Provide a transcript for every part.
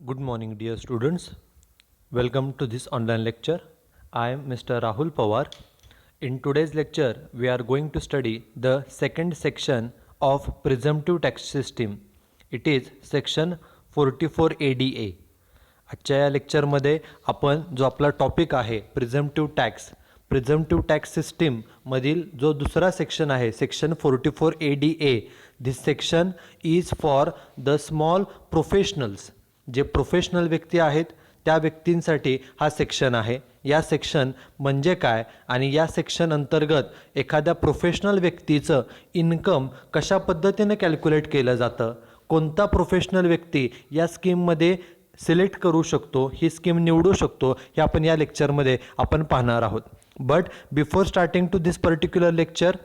Good morning, dear students. Welcome to this online lecture. I am Mr. Rahul Pawar. In today's lecture, we are going to study the second section of presumptive tax system. It is section 44 ADA. आजच्या या लेक्चरमध्ये आपण जो आपला topic आहे presumptive tax system मधील जो दुसरा सेक्शन आहे section 44 ADA. This section is for the small professionals. जे प्रोफेशनल व्यक्ती आहेत त्या व्यक्तींसाठी हा सेक्शन आहे. या सेक्शन म्हणजे काय आणि या सेक्शन अंतर्गत एखाद्या प्रोफेशनल व्यक्तीचं इन्कम कशा पद्धतीने कॅल्क्युलेट केलं जातं, कोणता प्रोफेशनल व्यक्ती या स्कीममध्ये सिलेक्ट करू शकतो, ही स्कीम निवडू शकतो, हे आपण या लेक्चरमध्ये आपण पाहणार आहोत. But before starting to this particular lecture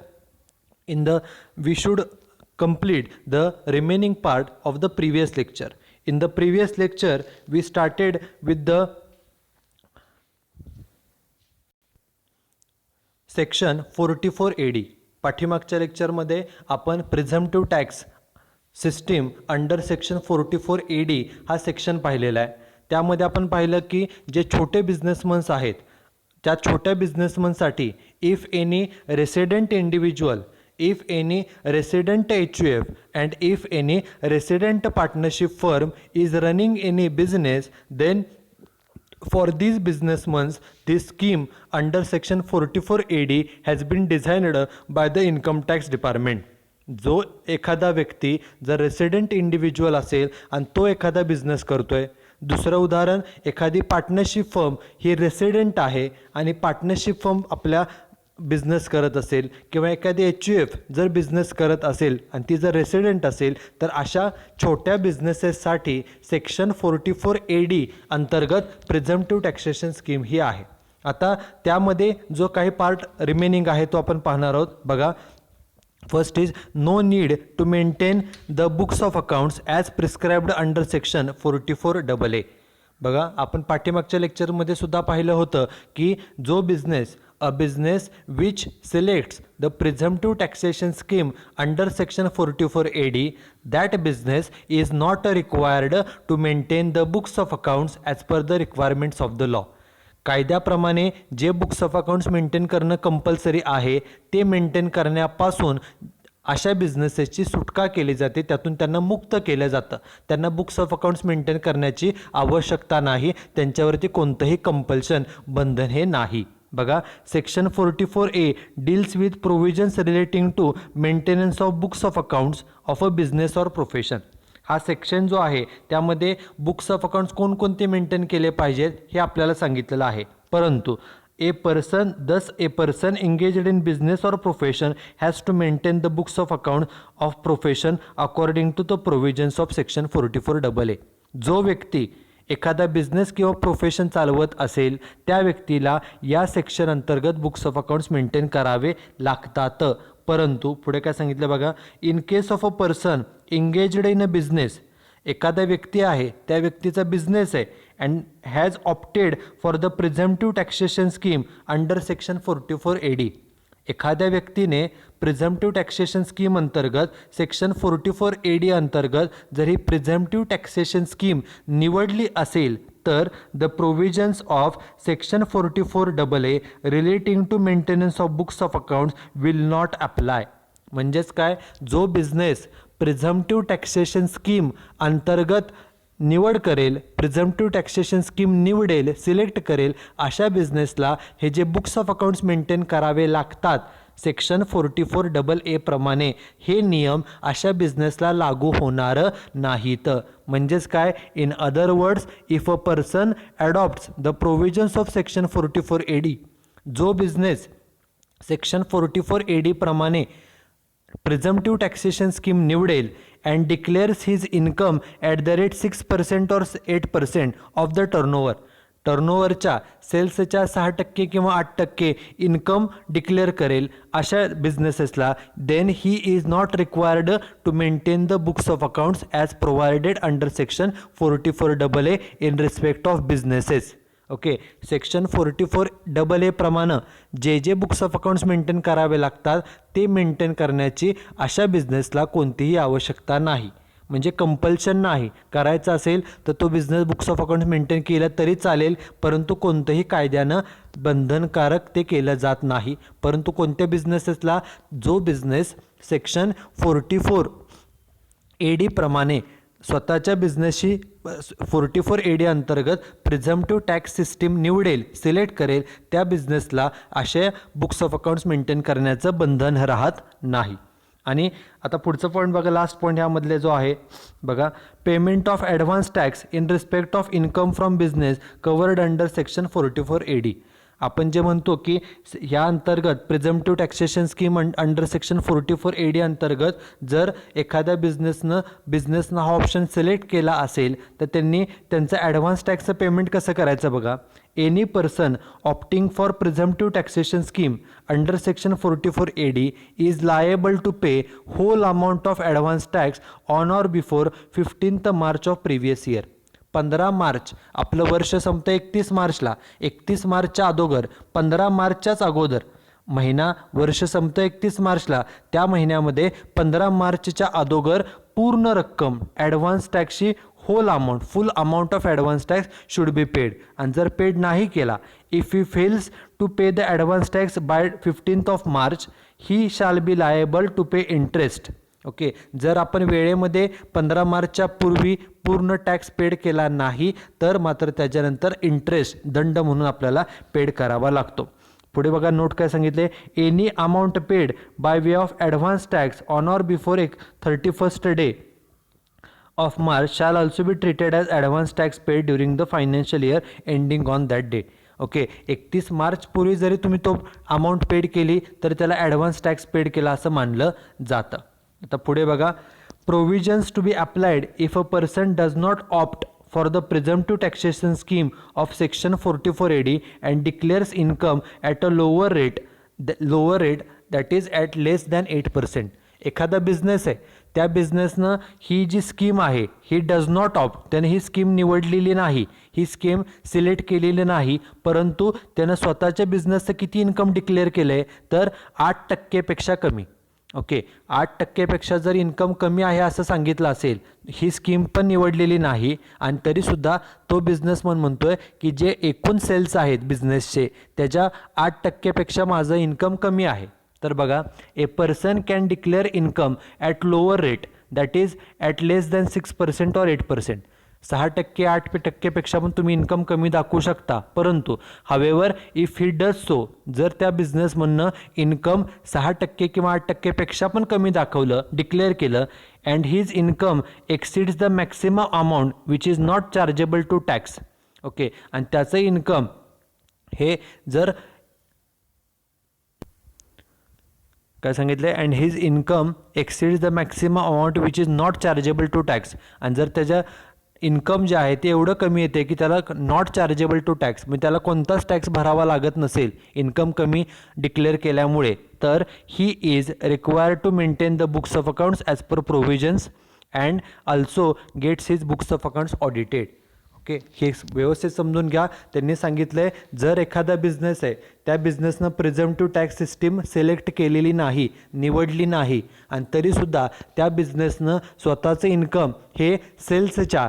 we should complete the remaining part of the previous lecture. In the previous lecture we started with the section 44 AD. पाठीमागच्या लेक्चरमध्ये आपण presumptive tax system under section 44 AD हा section पाहिलेला आहे. त्यामध्ये आपण पाहिलं की जे छोटे बिझनेसमन्स आहेत त्या छोट्या बिझनेसमनसाठी if any resident individual, if any resident HUF and if any resident partnership firm is running any business, then for these businessmen this scheme under section 44 AD has been designed by the income tax department. जो एखादा व्यक्ती जर resident individual असेल आणि तो एखादा business करतोय, दुसरं उदाहरण एखादी पार्टनरशिप फर्म ही रेसिडेंट आहे आणि पार्टनरशिप फर्म आपल्या बिझनेस करत असेल किंवा एखादी HUF जर बिझनेस करत असेल आणि ती जर रेसिडेंट असेल तर अशा छोट्या बिझनेसेससाठी सेक्शन 44 AD अंतर्गत प्रिझम्प्टिव्ह टॅक्सेशन स्कीम ही आहे. आता त्यामध्ये जो काही पार्ट रिमेनिंग आहे तो आपण पाहणार आहोत. बघा, first is no need to maintain the books of accounts as prescribed under section 44 AA. बघा, आपण पाठीमागच्या लेक्चरमध्ये सुद्धा पाहिलं होतं की जो business a business which selects the presumptive taxation scheme under section 44 AD, that business is not required to maintain the books of accounts as per the requirements of the law. कायद्याप्रमाणे जे बुक्स ऑफ अकाउंट्स मेंटेन करणं compulsory आहे ते maintain करण्यापासून अशा बिझनेसेसची सुटका केली जाते, त्यातून त्यांना मुक्त केलं जातं. त्यांना बुक्स ऑफ अकाउंट्स मेंटेन करण्याची आवश्यकता नाही, त्यांच्यावरती कोणतंही कंपल्शन बंधन हे नाही. बघा, section 44A deals with provisions relating to maintenance of books of accounts of a business or profession. हा सेक्शन जो आहे त्यामध्ये बुक्स ऑफ अकाउंट्स कोणकोणते मेंटेन केले पाहिजेत हे आपल्याला सांगितलेलं आहे. परंतु a person engaged in business or profession has to maintain the books of account of profession according to the provisions of section 44 AA. जो व्यक्ती एखादा बिझनेस किंवा प्रोफेशन चालवत असेल त्या व्यक्तीला या सेक्शन अंतर्गत बुक्स ऑफ अकाउंट्स मेंटेन करावे लागतात. परंतु पुढे काय सांगितलं बघा, in case of a person engaged in a business, एखादा व्यक्ती आहे त्या व्यक्तीचा बिझनेस आहे and has opted for the presumptive taxation scheme under section 44 AD. एखाद्या व्यक्तीने प्रिझम्प्टिव्ह टॅक्सेशन स्कीम अंतर्गत सेक्शन 44 AD अंतर्गत जर ही प्रिझम्प्टिव्ह टॅक्सेशन स्कीम निवडली असेल तर the provisions of section 44 AA relating to maintenance of books of accounts will not apply. म्हणजेच काय, जो बिझनेस प्रिझम्प्टिव्ह टॅक्सेशन स्कीम अंतर्गत निवड करेल, प्रिझम्प्टिव्ह टॅक्सेशन स्कीम निवडेल, सिलेक्ट करेल, अशा बिझनेसला हे जे बुक्स ऑफ अकाउंट्स मेंटेन करावे लागतात सेक्शन 44 AA प्रमाणे हे नियम अशा बिझनेसला लागू होणार नाहीत. म्हणजेच काय, in other words, if a person adopts the provisions of section 44 AD, जो बिझनेस सेक्शन 44 AD प्रमाणे प्रिझम्प्टिव्ह टॅक्सेशन स्कीम निवडेल and declares his income at the rate 6% or 8% of the turnover. टर्नओव्हरच्या सेल्सच्या 6% किंवा 8% इन्कम डिक्लेअर करेल अशा बिझनेसेसला then he is not required to maintain the books of accounts as provided under section 44 AA in respect of businesses. Okay, section 44 AA प्रमाणे जे जे books of accounts maintain करावे लागतात ते मेंटेन करण्याची अशा बिझनेसला कोणतीही आवश्यकता नाही. म्हणजे कंपल्शन नाही, करायचं असेल तर तो business books of accounts maintain केला तरी चालेल, परंतु कोणतंही कायद्यानं बंधनकारक ते केलं जात नाही. परंतु कोणत्या बिझनेसेसला, जो बिझनेस सेक्शन 44AD प्रमाणे स्वतःच्या बिझनेसशी 44AD अंतर्गत प्रिझम्प्टिव्ह टॅक्स सिस्टीम निवडेल, सिलेक्ट करेल, त्या बिझनेसला असे बुक्स ऑफ अकाउंट्स मेंटेन करण्याचं बंधन राहत नाही. आणि आता पुढचं पॉईंट बघा, लास्ट पॉईंट ह्यामधले जो आहे बघा, payment of advance tax in respect of income from business covered under section 44AD. आपण जे म्हणतो की ह्या अंतर्गत presumptive taxation scheme under section 44AD अंतर्गत जर एखाद्या बिझनेसनं हा ऑप्शन सिलेक्ट केला असेल तर त्यांनी त्यांचं ॲडव्हान्स टॅक्सचं पेमेंट कसं करायचं बघा. Any person opting for presumptive taxation scheme under section 44AD is liable to pay whole amount of advance tax on or before 15 March of previous year. 15 March आपलं वर्ष संपतं 31 मार्चला, 31 मार्चच्या अगोदर, 15 मार्चच्याच अगोदर, महिना वर्ष संपतं 31 मार्चला, त्या महिन्यामध्ये 15 मार्चच्या अगोदर पूर्ण रक्कम ॲडव्हान्स टॅक्सची whole amount, full amount of advance tax should be paid. आणि जर पेड नाही केला, if he fails to pay the advance tax by 15 March he shall be liable to pay interest. Okay, जर आपण वेळेमध्ये 15 मार्चच्या पूर्वी पूर्ण टॅक्स पेड केला नाही तर मात्र त्याच्यानंतर इंटरेस्ट, दंड म्हणून आपल्याला पेड करावा लागतो. पुढे बघा, नोट काय सांगितले, any amount paid by way of advance tax on or before 31st day of March shall also be treated as advance tax paid during the financial year ending on that day. Okay, 31 March पूर्वी जरी तुम्ही तो amount paid केली तर त्याला advance tax paid केला असं मानलं जातं. आता पुढे बघा, provisions to be applied if a person does not opt for the presumptive taxation scheme of section 44AD and declares income at a lower rate that is at less than 8%. एखादा business आहे, त्या बिझनेसनं ही जी scheme आहे he does not opt, त्याने ही scheme निवडलेली नाही, ही scheme select केलेली नाही, परंतु त्यानं स्वतःच्या बिझनेसचं किती इन्कम डिक्लेअर केलं आहे तर 8%पेक्षा कमी. ओके, 8%पेक्षा जर इन्कम कमी आहे असं सांगितलं असेल, ही स्कीम पण निवडलेली नाही आणि तरीसुद्धा तो बिझनेसमन म्हणतोय की जे एकूण सेल्स आहेत बिझनेसचे त्याच्या 8%पेक्षा माझं इन्कम कमी आहे, तर बघा, a person can declare income at lower rate that is at less than 6% or 8%. 6%, 8%पेक्षा पण तुम्ही इन्कम कमी दाखवू शकता, परंतु however if he does so, जर त्या बिझनेसमधनं इन्कम 6% किंवा 8%पेक्षा पण कमी दाखवलं, डिक्लेअर केलं, and his income exceeds the maximum amount which is not chargeable to tax. Okay, आणि त्याचं इन्कम हे जर काय सांगितलं, and his income exceeds the maximum amount which is not chargeable to tax, आणि जर त्याच्या इन्कम जे आहे ते एवढं कमी येते की त्याला नॉट चार्जेबल टू टॅक्स, म्हणजे त्याला कोणताच टॅक्स भरावा लागत नसेल इन्कम कमी डिक्लेअर केल्यामुळे, तर he is required to maintain the books of accounts as per provisions and also gets his books of accounts audited. Okay, हे व्यवस्थित समजून घ्या. त्यांनी सांगितलं आहे, जर एखादा बिझनेस आहे, त्या बिझनेसनं प्रिझम्प्टिव्ह टॅक्स सिस्टीम सिलेक्ट केलेली नाही, निवडली नाही, आणि तरीसुद्धा त्या बिझनेसनं स्वतःचं इन्कम हे सेल्सच्या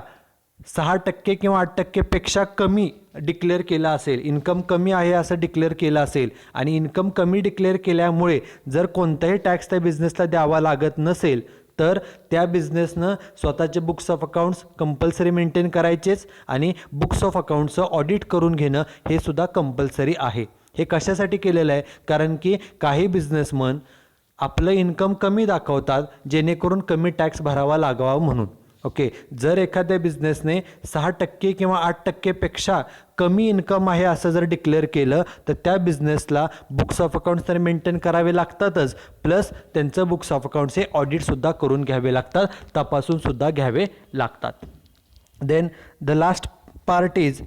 6% किंवा 8%पेक्षा कमी डिक्लेअर केला असेल, इन्कम कमी आहे असं डिक्लेअर केलं असेल, आणि इन्कम कमी डिक्लेअर केल्यामुळे जर कोणताही टॅक्स त्या बिझनेसला द्यावा लागत नसेल तर त्या बिझनेसनं स्वतःचे books of accounts compulsory maintain करायचेच, आणि बुक्स ऑफ अकाउंट्सचं ऑडिट करून घेणं हे सुद्धा कंपल्सरी आहे. हे कशासाठी केलेलं आहे, कारण की काही बिझनेसमन आपलं इन्कम कमी दाखवतात जेणेकरून कमी टॅक्स भरावा लागावा म्हणून. ओके, जर एखाद्या बिझनेसने 6% किंवा 8%पेक्षा कमी इन्कम आहे असं जर डिक्लेअर केलं तर त्या बिझनेसला बुक्स ऑफ अकाउंट्स तर मेंटेन करावे लागतातच, प्लस त्यांचं बुक्स ऑफ अकाउंट्स हे ऑडिटसुद्धा करून घ्यावे लागतात, तपासूनसुद्धा घ्यावे लागतात. Then the last part is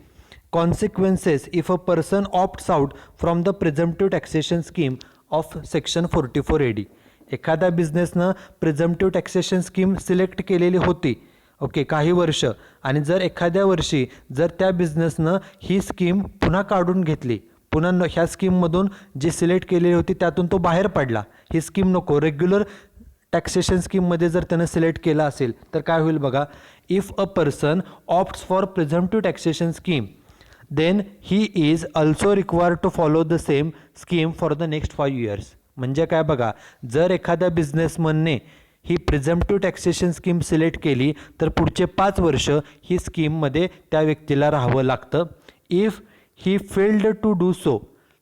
consequences if a person opts out from the presumptive taxation scheme of section 44AD. एखाद्या बिझनेसनं प्रिझम्प्टिव्ह टॅक्सेशन स्कीम सिलेक्ट केलेली होती, ओके, काही वर्ष, आणि जर एखाद्या वर्षी जर त्या बिझनेसनं ही स्कीम पुन्हा काढून घेतली, पुन्हा ह्या स्कीममधून जी सिलेक्ट केलेली होती त्यातून तो बाहेर पडला, ही स्कीम नको, रेग्युलर टॅक्सेशन स्कीममध्ये जर त्यानं सिलेक्ट केलं असेल तर काय होईल बघा, if a person opts for presumptive taxation scheme then he is also required to follow the same scheme for the next 5 years. म्हणजे काय बघा, जर एखाद्या बिझनेसमनने ही प्रिझम्प्टिव्ह टॅक्सेशन स्कीम सिलेक्ट केली तर पुढचे 5 वर्ष ही स्कीममध्ये त्या व्यक्तीला राहावं लागतं. If he failed to do so,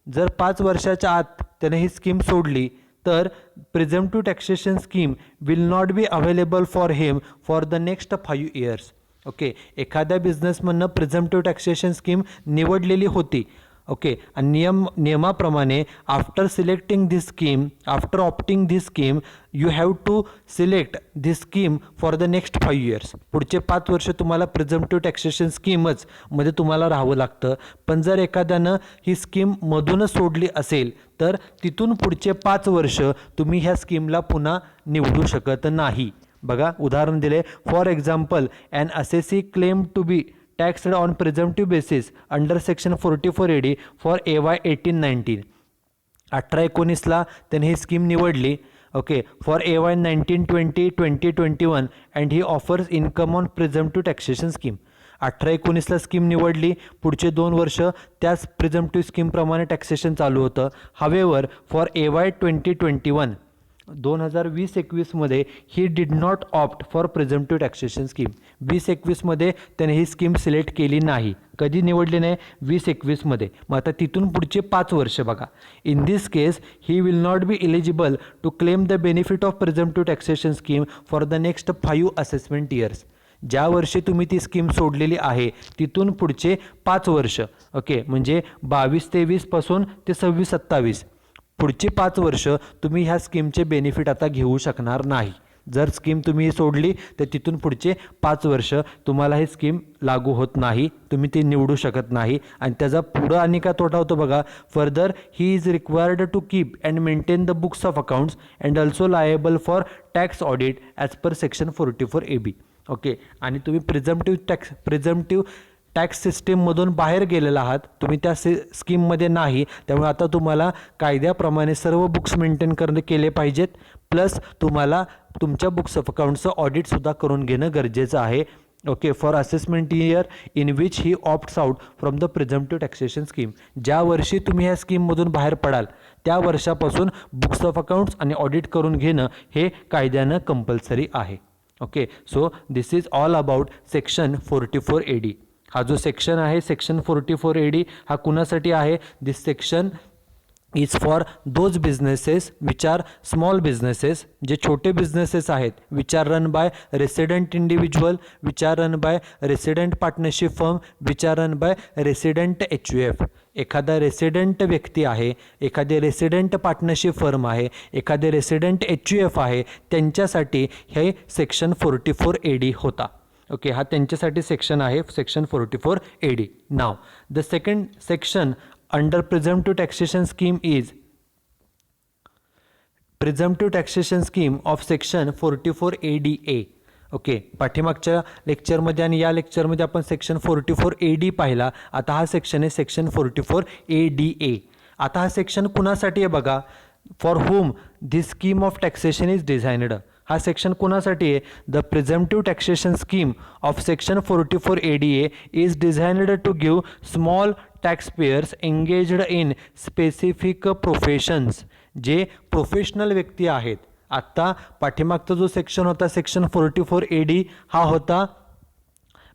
जर 5 वर्षाच्या आत त्याने ही स्कीम सोडली तर presumptive taxation scheme will not be available for him for the next 5 years. ओके, एखाद्या बिझनेसमननं प्रिझम्प्टिव्ह टॅक्सेशन स्कीम निवडलेली होती. ओके, आणि नियमाप्रमाणे after selecting this scheme, after opting this scheme, you have to select this scheme for the next 5 years. पुढचे 5 वर्ष तुम्हाला प्रिझम्प्टिव्ह टॅक्सेशन स्कीमच मध्ये तुम्हाला राहावं लागतं. पण जर एखाद्यानं ही स्कीम मधूनच सोडली असेल तर तिथून पुढचे 5 वर्ष तुम्ही ह्या स्कीमला पुन्हा निवडू शकत नाही. बघा उदाहरण दिले, for example an assessee claim to be taxed on presumptive basis under section 44AD for AY 18-19. 18-19ला त्याने ही स्कीम निवडली. Okay, for AY 19-20, 20-21 and he offers income on presumptive taxation scheme. 18-19ला स्कीम निवडली, पुढचे 2 वर्ष त्याच प्रिझम्प्टिव्ह स्कीमप्रमाणे टॅक्सेशन चालू होतं. हावेवर फॉर AY 20-21 2020-21मध्ये he did not opt for presumptive taxation scheme. 20-21मध्ये त्याने ही स्कीम सिलेक्ट केली नाही. कधी निवडली नाही? 20-21मध्ये. मग आता तिथून पुढचे 5 वर्ष बघा. In this case he will not be eligible to claim the benefit of presumptive taxation scheme for the next 5 assessment years. ज्या वर्षी तुम्ही ती स्कीम सोडलेली आहे तिथून पुढचे 5 वर्ष. ओके, म्हणजे 22-23 पासून ते 26-27 पुढची 5 वर्ष तुम्ही ह्या स्कीमचे बेनिफिट आता घेऊ शकणार नाही. जर स्कीम तुम्ही सोडली तर तिथून पुढचे 5 वर्ष तुम्हाला ही स्कीम लागू होत नाही, तुम्ही ती निवडू शकत नाही. आणि त्याचा पुढं आणि काय तोटा होतो बघा, further he is required to keep and maintain the books of accounts and also liable for tax audit as per section 44AB. Okay, आणि तुम्ही प्रिझम्प्टिव्ह टॅक्स सिस्टीममधून बाहेर गेलेला आहात, तुम्ही त्या स्कीममध्ये नाही, त्यामुळे आता तुम्हाला कायद्याप्रमाणे सर्व बुक्स मेंटेन केले पाहिजेत. प्लस तुम्हाला तुमच्या बुक्स ऑफ अकाउंटचं ऑडिटसुद्धा करून घेणं गरजेचं आहे. Okay, for assessment year in which he opts out from the presumptive taxation scheme. ज्या वर्षी तुम्ही ह्या स्कीममधून बाहेर पडाल त्या वर्षापासून बुक्स ऑफ अकाउंट्स आणि ऑडिट करून घेणं हे कायद्यानं कंपल्सरी आहे. Okay, so this is all about section 44AD. हा जो सेक्शन आहे सेक्शन 44AD हा कुणासाठी आहे? This section is for those businesses which are small businesses, जे छोटे बिझनेसेस आहेत, which are run by resident individual, which are run by resident partnership firm, which are run by resident HUF. एखादा resident व्यक्ती आहे, एखादे resident partnership firm आहे, एखादे resident HUF आहे, त्यांच्यासाठी हे सेक्शन 44AD होता. ओके, हा त्यांच्यासाठी सेक्शन आहे section 44AD. Now the second section under presumptive taxation scheme is presumptive taxation scheme of section 44ADA. Okay, पाठीमागच्या लेक्चरमध्ये आणि या लेक्चरमध्ये आपण सेक्शन 44AD पाहिला. आता हा सेक्शन आहे सेक्शन 44ADA. आता हा सेक्शन कुणासाठी आहे बघा, for whom this scheme of taxation is designed. हा सेक्शन कुणासाठी आहे? The presumptive taxation scheme of section 44ADA is designed to give small taxpayers engaged in specific professions. जे प्रोफेशनल व्यक्ती आहेत. आत्ता पाठीमागचा जो सेक्शन होता सेक्शन 44AD हा होता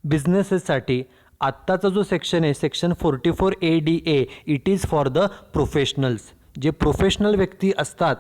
बिझनेसेससाठी. आत्ताचा जो सेक्शन आहे section 44ADA it is for the professionals. जे प्रोफेशनल व्यक्ती असतात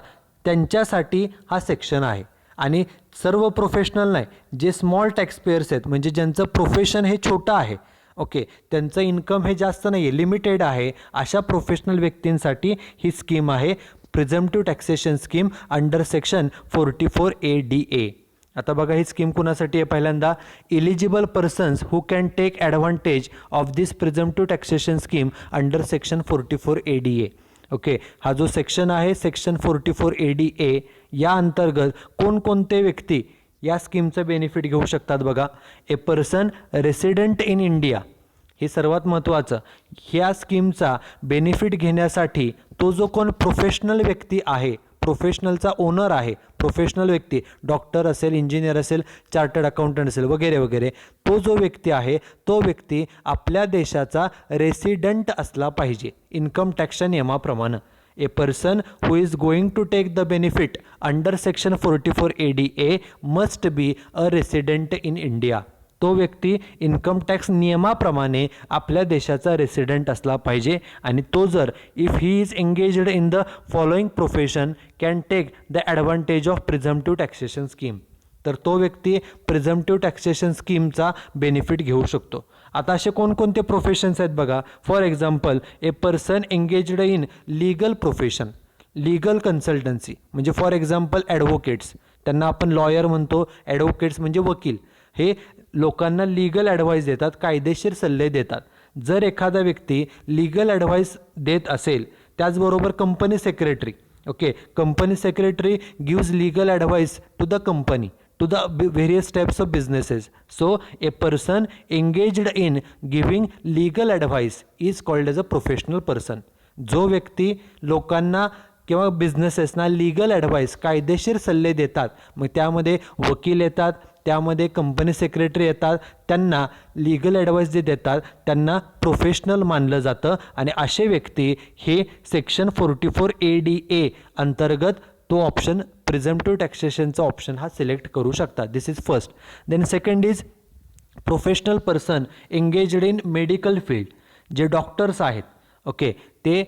त्यांच्यासाठी हा सेक्शन आहे. आणि सर्व प्रोफेशनल नाही, जे स्मॉल टॅक्सपेयर्स आहेत म्हणजे ज्यांचं प्रोफेशन हे छोटं आहे, ओके, त्यांचं इन्कम हे जास्त नाही आहे, लिमिटेड आहे, अशा प्रोफेशनल व्यक्तींसाठी ही स्कीम आहे presumptive taxation scheme under section 44ADA. आता बघा ही स्कीम कुणासाठी आहे? पहिल्यांदा eligible persons who can take advantage of this presumptive taxation scheme under section 44ADA. Okay, हा जो सेक्शन आहे सेक्शन 44ADA या अंतर्गत कोणकोणते व्यक्ती या स्कीमचं बेनिफिट घेऊ शकतात बघा. A person resident in India, हे सर्वात महत्त्वाचं. ह्या स्कीमचा बेनिफिट घेण्यासाठी तो जो कोण प्रोफेशनल व्यक्ती आहे, प्रोफेशनलचा ओनर आहे, प्रोफेशनल व्यक्ती डॉक्टर असेल, इंजिनियर असेल, चार्टर्ड अकाउंटंट असेल वगैरे वगैरे, तो जो व्यक्ती आहे तो व्यक्ती आपल्या देशाचा रेसिडेंट असला पाहिजे इन्कम टॅक्सच्या नियमाप्रमाणे. A person who is going to take the benefit under section 44ADA must be a resident in India. तो व्यक्ती इन्कम टॅक्स नियमाप्रमाणे आपल्या देशाचा रेसिडेंट असला पाहिजे आणि तो जर if he is engaged in the following profession can take the advantage of presumptive taxation scheme, तर तो व्यक्ती प्रिझम्प्टिव्ह टॅक्सेशन स्कीमचा बेनिफिट घेऊ शकतो. आता असे कोणकोणते प्रोफेशन्स आहेत बघा. For example, A person engaged in legal profession, legal consultancy म्हणजे फॉर एक्झाम्पल ॲडव्होकेट्स, त्यांना आपण लॉयर म्हणतो, ॲडव्होकेट्स म्हणजे वकील. हे लोकांना लीगल ॲडवाईस देतात, कायदेशीर सल्ले देतात. जर एखादा व्यक्ती लीगल ॲडवाईस देत असेल, त्याचबरोबर company secretary, okay, company secretary gives legal advice to the company, to the various types of businesses. So a person engaged in giving legal advice is called as a professional person. जो व्यक्ती लोकांना किंवा बिझनेसेसना legal advice, कायदेशीर सल्ले देतात, मग त्यामध्ये वकील येतात, त्यामध्ये कंपनी सेक्रेटरी येतात, त्यांना लीगल ॲडवाईस जे देतात त्यांना प्रोफेशनल मानलं जातं आणि असे व्यक्ती हे सेक्शन 44ADA अंतर्गत तो ऑप्शन प्रिझम्प्टिव्ह टॅक्सेशनचा ऑप्शन हा सिलेक्ट करू शकता. This is first. Then second is professional person engaged in medical field. जे डॉक्टर्स आहेत, ओके, ते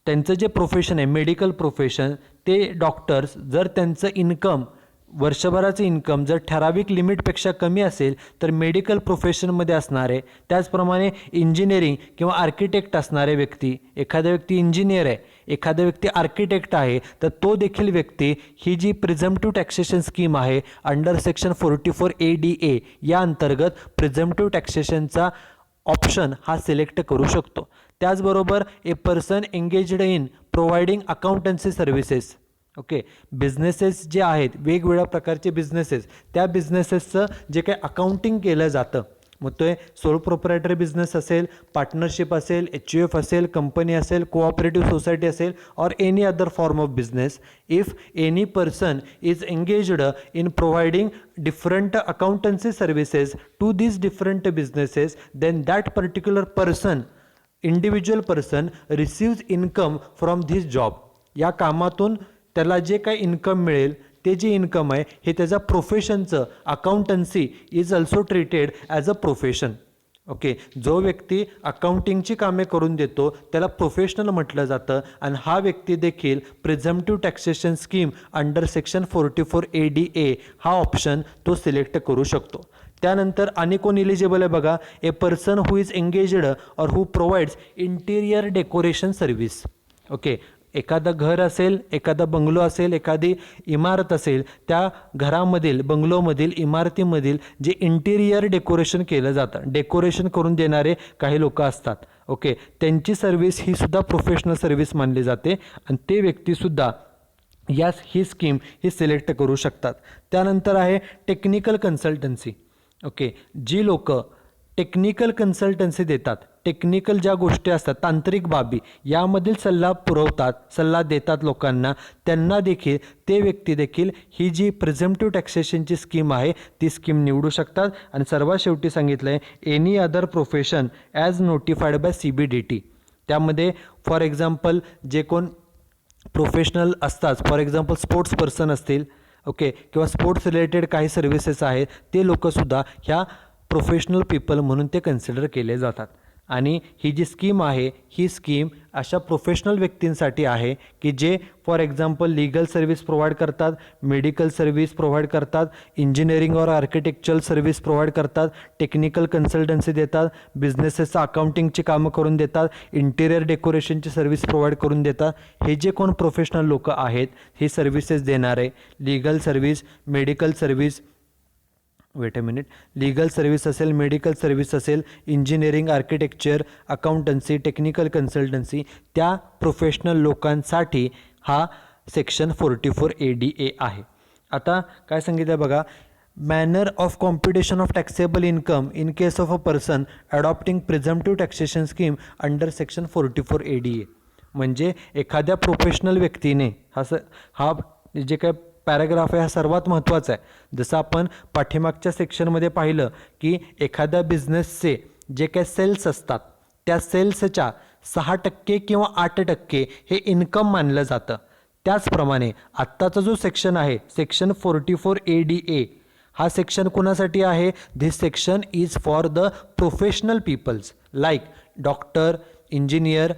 त्यांचं जे प्रोफेशन आहे मेडिकल प्रोफेशन, ते डॉक्टर्स जर त्यांचं इन्कम वर्षभराचं इन्कम जर ठराविक लिमिटपेक्षा कमी असेल तर मेडिकल प्रोफेशनमध्ये असणारे, त्याचप्रमाणे इंजिनिअरिंग किंवा आर्किटेक्ट असणारे व्यक्ती, एखादा व्यक्ती इंजिनियर आहे, एखादा व्यक्ती आर्किटेक्ट आहे, तर तो देखील व्यक्ती ही जी प्रिझम्प्टिव्ह टॅक्सेशन स्कीम आहे अंडर सेक्शन 44ADA या अंतर्गत प्रिझम्प्टिव्ह टॅक्सेशनचा ऑप्शन हा सिलेक्ट करू शकतो. त्याचबरोबर ए person engaged in providing accountancy services, okay, businesses जे आहेत वेगवेगळ्या प्रकारचे बिझनेसेस, त्या बिझनेसेसचं जे काही अकाउंटिंग केलं जातं, मग तो सोल प्रोप्रायटरी बिझनेस असेल, पार्टनरशिप असेल, HUF असेल, कंपनी असेल, कोऑपरेटिव्ह सोसायटी असेल, और any other form of business, if any person is engaged in providing different accountancy services to these different businesses, then that particular person, individual person receives income from this job. या कामातून त्याला जे काही income मिळेल ते जे income आहे हे त्याच्या प्रोफेशनचं, accountancy is also treated as a profession. Okay, जो व्यक्ती अकाउंटिंगची कामे करून देतो त्याला प्रोफेशनल म्हटलं जातं आणि हा व्यक्ती देखील presumptive taxation scheme under section 44ADA हा ऑप्शन तो सिलेक्ट करू शकतो. त्यानंतर आणि कोण इलिजिबल आहे बघा. A person who is engaged or who provides interior decoration service. Okay, एखादं घर असेल, एखादा बंगलो असेल, एखादी इमारत असेल, त्या घरामधील, बंगलोमधील, इमारतीमधील जे इंटिरियर डेकोरेशन केलं जातं, डेकोरेशन करून देणारे काही लोक असतात, ओके, त्यांची सर्व्हिस ही सुद्धा प्रोफेशनल सर्व्हिस मानली जाते आणि ते व्यक्तीसुद्धा ही स्कीम ही सिलेक्ट करू शकतात. त्यानंतर आहे टेक्निकल कन्सल्टन्सी. ओके, जी लोक टेक्निकल कन्सल्टन्सी देतात, टेक्निकल ज्या गोष्टी असतात, तांत्रिक बाबी यामधील सल्ला पुरवतात, सल्ला देतात लोकांना, त्यांना देखील ते व्यक्ती देखील ही जी प्रिझम्प्टिव्ह टॅक्सेशनची स्कीम आहे ती स्कीम निवडू शकतात. आणि सर्वात शेवटी सांगितलं आहे any other profession as notified by CBDT. त्यामध्ये फॉर एक्झाम्पल जे कोण प्रोफेशनल असतात, फॉर एक्झाम्पल स्पोर्ट्स पर्सन असतील, ओके, किंवा स्पोर्ट्स रिलेटेड काही सर्व्हिसेस आहेत, ते लोकंसुद्धा ह्या प्रोफेशनल पीपल म्हणून ते कन्सिडर केले जातात. आणि ही जी स्कीम आहे ही स्कीम अशा प्रोफेशनल व्यक्तींसाठी आहे की J for example legal service provide करतात, मेडिकल सर्व्हिस प्रोव्हाइड करतात, इंजिनिअरिंग और आर्किटेक्चरल सर्व्हिस प्रोव्हाइड करतात, टेक्निकल कन्सल्टन्सी देतात, बिझनेसेसचं अकाउंटिंगची कामं करून देतात, इंटिरियर डेकोरेशनची सर्व्हिस प्रोव्हाइड करून देतात. हे जे कोण प्रोफेशनल लोक आहेत हे सर्व्हिसेस देणारे, legal service, medical service, wait a minute, legal service असेल, मेडिकल सर्व्हिस असेल, engineering, architecture, accountancy, technical consultancy, त्या प्रोफेशनल लोकांसाठी हा सेक्शन 44ADA आहे. आता काय सांगितलं बघा. Manner of computation of taxable income in case of a person adopting presumptive taxation scheme under section 44ADA. म्हणजे एखाद्या प्रोफेशनल व्यक्तीने हा जे काय पॅराग्राफ आहे हा सर्वात महत्त्वाचा आहे. जसं आपण पाठीमागच्या सेक्शनमध्ये पाहिलं की एखाद्या बिझनेसचे जे काही सेल्स असतात त्या सेल्सच्या 6% किंवा 8% हे इन्कम मानलं जातं. त्याचप्रमाणे आत्ताचा जो सेक्शन आहे सेक्शन 44ADA हा सेक्शन कोणासाठी आहे? This section is for the professional peoples like doctor, engineer,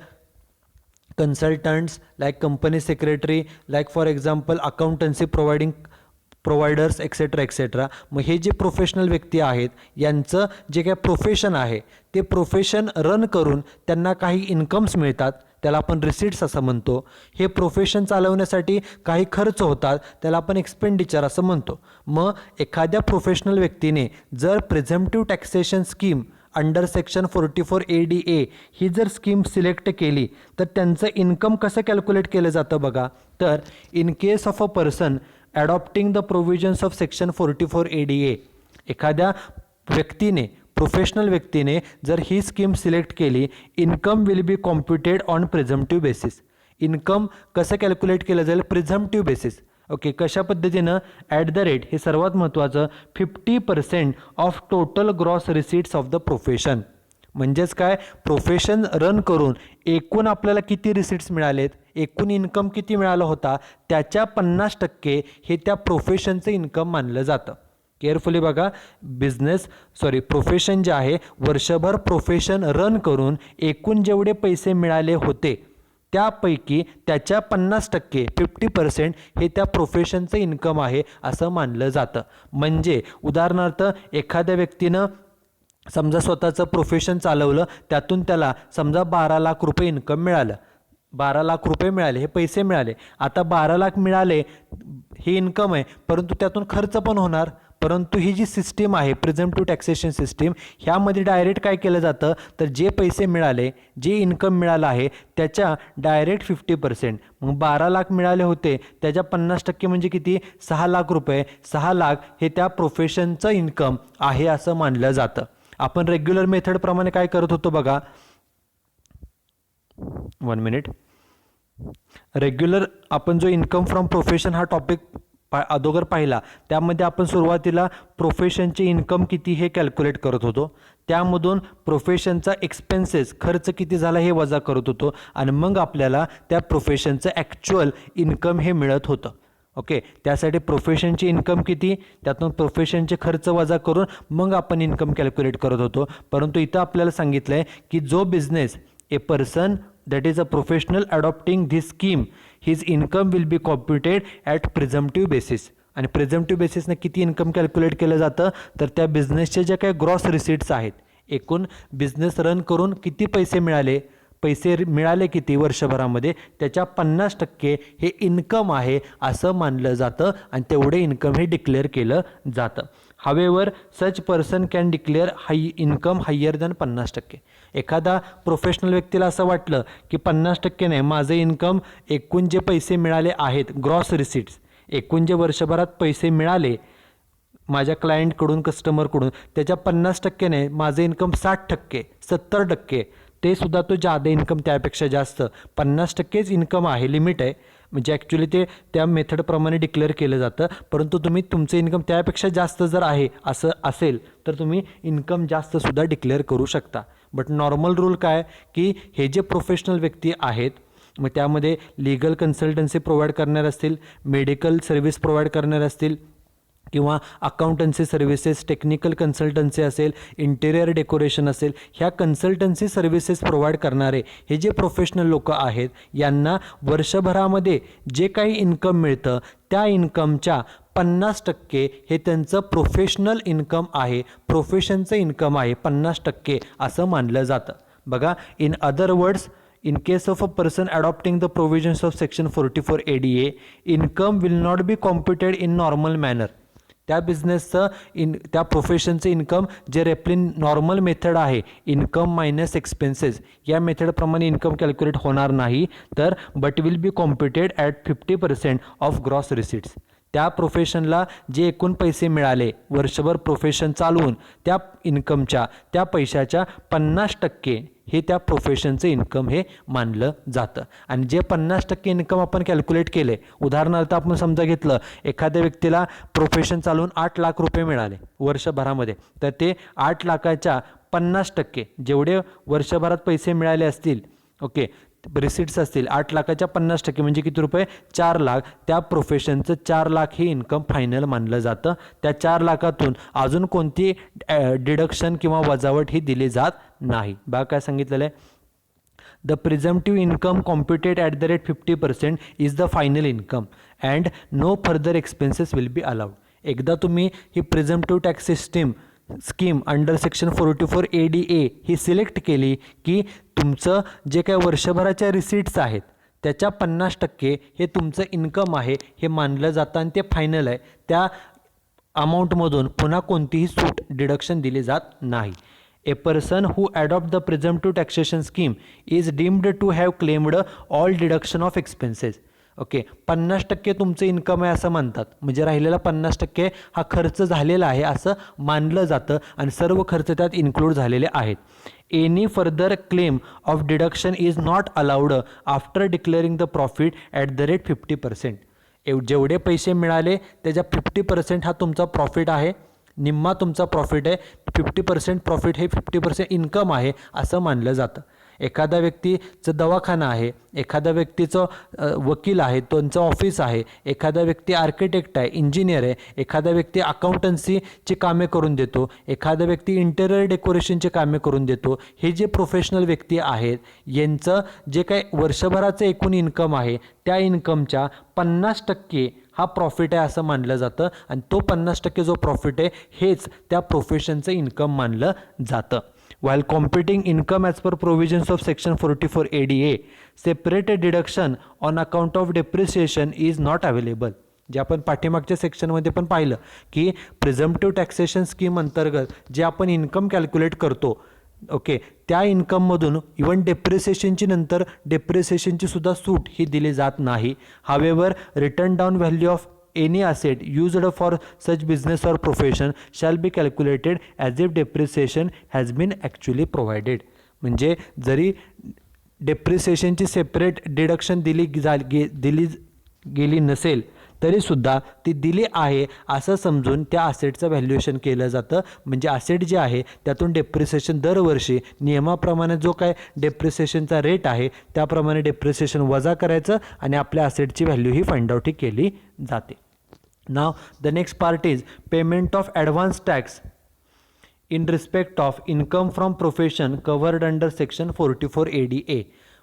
consultants, like company secretary, like for example accountancy providers etcetera etcetera. मग हे जे प्रोफेशनल व्यक्ती आहेत यांचं जे काय प्रोफेशन आहे ते प्रोफेशन रन करून त्यांना काही इन्कम्स मिळतात, त्याला आपण रिसीट्स असं म्हणतो. हे प्रोफेशन चालवण्यासाठी काही खर्च होतात, त्याला आपण एक्सपेंडिचर असं म्हणतो. मग एखाद्या प्रोफेशनल व्यक्तीने जर presumptive taxation scheme under section 44ADA ही जर स्कीम सिलेक्ट केली तर त्यांचं इन्कम कसं कॅल्क्युलेट केलं जातं बघा. तर in case of a person adopting the provisions of section 44ADA एखाद्या व्यक्तीने प्रोफेशनल व्यक्तीने जर ही स्कीम सिलेक्ट केली, income will be computed on presumptive basis. Income कसं कॅल्क्युलेट केलं जाईल? प्रिझम्प्टिव्ह बेसिस. ओके, कशा पद्धतीनं? ॲट द रेट, हे सर्वात महत्त्वाचं, 50% of total gross receipts of the profession. म्हणजेच काय? प्रोफेशन रन करून एकूण आपल्याला किती रिसीट्स मिळालेत, एकूण इन्कम किती मिळालं होता त्याच्या 50% हे त्या प्रोफेशनचं इन्कम मानलं जातं. केअरफुली बघा, प्रोफेशन जे आहे वर्षभर प्रोफेशन रन करून एकूण जेवढे पैसे मिळाले होते त्यापैकी त्याच्या 50% 50% हे त्या प्रोफेशनचं इन्कम आहे असं मानलं जातं. म्हणजे उदाहरणार्थ एखाद्या व्यक्तीनं समजा स्वतःचं प्रोफेशन चालवलं, त्यातून त्याला समजा 12 लाख रुपये इन्कम मिळालं, 12 लाख रुपये मिळाले, हे पैसे मिळाले. आता 12 लाख मिळाले हे इन्कम आहे, परंतु त्यातून खर्च पण होणार. परंतु ही जी सिस्टीम आहे प्रिझम्प्टिव्ह टॅक्सेशन सिस्टीम, ह्यामध्ये डायरेक्ट काय केलं जातं तर जे पैसे मिळाले, जे इन्कम मिळालं आहे त्याच्या डायरेक्ट 50%. मग 12 लाख मिळाले होते त्याच्या 50% म्हणजे किती? 6 लाख रुपये. 6 लाख हे त्या प्रोफेशनचं इन्कम आहे असं मानलं जातं. आपण रेग्युलर मेथडप्रमाणे काय करत होतो बघा, 1 मिनिट. रेग्युलर आपण जो इन्कम फ्रॉम प्रोफेशन हा टॉपिक अगोदर पाहिला, त्यामध्ये आपण सुरुवातीला प्रोफेशनचे इन्कम किती हे कॅल्क्युलेट करत होतो, त्यामधून प्रोफेशनचा एक्सपेन्सेस खर्च किती झाला हे वजा करत होतो आणि मग आपल्याला त्या प्रोफेशनचं ॲक्च्युअल इन्कम हे मिळत होतं. ओके, त्यासाठी प्रोफेशनची इन्कम किती, त्यातून प्रोफेशनचे खर्च वजा करून मग आपण इन्कम कॅल्क्युलेट करत होतो. परंतु इथं आपल्याला सांगितलं आहे की जो business a person that is a professional adopting this scheme, his income will be computed at presumptive basis. आणि प्रिझम्प्टिव्ह बेसिसने किती इन्कम कॅल्क्युलेट केलं जातं तर त्या बिझनेसचे जे काही ग्रॉस रिसीट्स आहेत, एकूण बिझनेस रन करून किती पैसे मिळाले किती वर्षभरामध्ये, त्याच्या 50% हे इन्कम आहे असं मानलं जातं आणि तेवढे इन्कम हे डिक्लेअर केलं जातं. However such person can declare income higher than 50%. एखादा प्रोफेशनल व्यक्तीला असं वाटलं की 50% नाही, माझं इन्कम एकूण जे पैसे मिळाले आहेत ग्रॉस रिसीट्स, एकूण जे वर्षभरात पैसे मिळाले माझ्या क्लायंटकडून, कस्टमरकडून, त्याच्या 50% नाही, माझं इन्कम 60%, 70%, ते सुद्धा तो जादा इन्कम त्यापेक्षा जास्त 50%च इन्कम आहे, लिमिट आहे. म्हणजे ॲक्च्युली ते त्या मेथडप्रमाणे डिक्लेअर केलं जातं. परंतु तुम्ही तुमचं इन्कम त्यापेक्षा जास्त जर आहे असं असेल तर तुम्ही इन्कम जास्तसुद्धा डिक्लेअर करू शकता. बट नॉर्मल रूल काय की हे जे प्रोफेशनल व्यक्ती आहेत मग त्यामध्ये लीगल कन्सल्टन्सी प्रोव्हाइड करणारे असतील, मेडिकल सर्व्हिस प्रोव्हाइड करणारे असतील किंवा अकाउंटन्सी सर्व्हिसेस, टेक्निकल कन्सल्टन्सी असेल, इंटेरियर डेकोरेशन असेल, ह्या कन्सल्टन्सी सर्व्हिसेस प्रोव्हाइड करणारे हे जे प्रोफेशनल लोक आहेत यांना वर्षभरामध्ये जे काही इन्कम मिळतं त्या इन्कमच्या 50% हे त्यांचं प्रोफेशनल इन्कम आहे, प्रोफेशनचं इन्कम आहे 50% असं मानलं जातं. बघा, in other words, in case of a person adopting the provisions of section 44ADA, income will not be computed in normal manner. त्या बिझनेसचं त्या प्रोफेशनचं इन्कम जे रेपली नॉर्मल मेथड आहे, इन्कम मायनस एक्सपेन्सेस, या मेथडप्रमाणे इन्कम कॅल्क्युलेट होणार नाही, तर but will be computed at 50% of gross receipts. त्या प्रोफेशनला जे एकूण पैसे मिळाले वर्षभर प्रोफेशन चालवून त्या इन्कमच्या, त्या पैशाच्या 50% हे त्या प्रोफेशनचं इन्कम हे मानलं जातं. आणि जे 50% इन्कम आपण कॅल्क्युलेट केले, उदाहरणार्थ आपण समजा घेतलं एखाद्या व्यक्तीला प्रोफेशन चालवून 8 लाख रुपये मिळाले वर्षभरामध्ये, तर ते 8 लाखाच्या 50% जेवढे वर्षभरात पैसे मिळाले असतील, ओके, रिसिट्स असतील 8 लाखाच्या 50% म्हणजे किती रुपये? 4 लाख. त्या प्रोफेशनचं 4 लाख हे इन्कम फायनल मानलं जातं. त्या 4 लाखातून अजून कोणती डिडक्शन किंवा वजावट ही दिली जात नाही. बघा काय सांगितलेलं आहे, the presumptive income computed at the rate 50% is the final income and no further expenses will be allowed. एकदा तुम्ही ही presumptive tax scheme under section 44ADA ही सिलेक्ट केली की तुमचं जे काही वर्षभराच्या रिसीट्स आहेत त्याच्या 50% हे तुमचं इन्कम आहे हे मानलं जातं आणि ते फायनल आहे. त्या अमाऊंटमधून पुन्हा कोणतीही सूट डिडक्शन दिली जात नाही. A person who adopt the presumptive taxation scheme is deemed to have claimed all deduction of expenses. Okay, 50% तुमचं इन्कम आहे असं म्हणतात, म्हणजे राहिलेला 50% हा खर्च झालेला आहे असं मानलं जातं आणि सर्व खर्च त्यात इन्क्लूड झालेले आहेत. Any further claim of deduction is not allowed after declaring the profit at the rate 50%. जेवढे पैसे मिळाले त्याच्या 50% हा तुमचा प्रॉफिट आहे, निम्मा तुमचा प्रॉफिट आहे. 50% प्रॉफिट हे 50% इन्कम आहे असं मानलं जातं. एखाद्या व्यक्तीचं दवाखाना आहे, एखाद्या व्यक्तीचं वकील आहे, त्यांचं ऑफिस आहे, एखादा व्यक्ती आर्किटेक्ट आहे, इंजिनियर आहे, एखादा व्यक्ती अकाउंटन्सीची कामे करून देतो, एखादा व्यक्ती इंटेरियर डेकोरेशनची कामे करून देतो. हे जे प्रोफेशनल व्यक्ती आहेत यांचं जे काही वर्षभराचं एकूण इन्कम आहे त्या इन्कमच्या 50% हा प्रॉफिट आहे असं मानलं जातं आणि तो 50% जो प्रॉफिट आहे हेच त्या प्रोफेशनचं इन्कम मानलं जातं. While computing income as per provisions of section 44ADA, separate deduction on account of depreciation is not available. जे आपण पाठीमागच्या सेक्शनमध्ये पण पाहिलं की प्रिझम्प्टिव्ह टॅक्सेशन स्कीम अंतर्गत जे आपण इन्कम कॅल्क्युलेट करतो, ओके, त्या इन्कममधून इवन डेप्रिसिएशनची नंतर डेप्रिसिएशनची सुद्धा सूट ही दिली जात नाही. However return down value of any asset used for such business or profession shall be calculated as if depreciation has been actually provided. म्हणजे जरी डेप्रिसिएशनची सेपरेट डिडक्शन दिली गेली नसेल तरीसुद्धा ती दिली आहे असं समजून त्या असेटचं व्हॅल्युएशन केलं जातं. म्हणजे असेट जे आहे त्यातून डेप्रिसिएशन दरवर्षी नियमाप्रमाणे जो काय डेप्रिसिएशनचा रेट आहे त्याप्रमाणे डेप्रिसिएशन वजा करायचं आणि आपल्या असेटची व्हॅल्यू ही फाइंड आउट ही केली जाते. Now the next part is payment of advance tax in respect of income from profession covered under section 44ADA.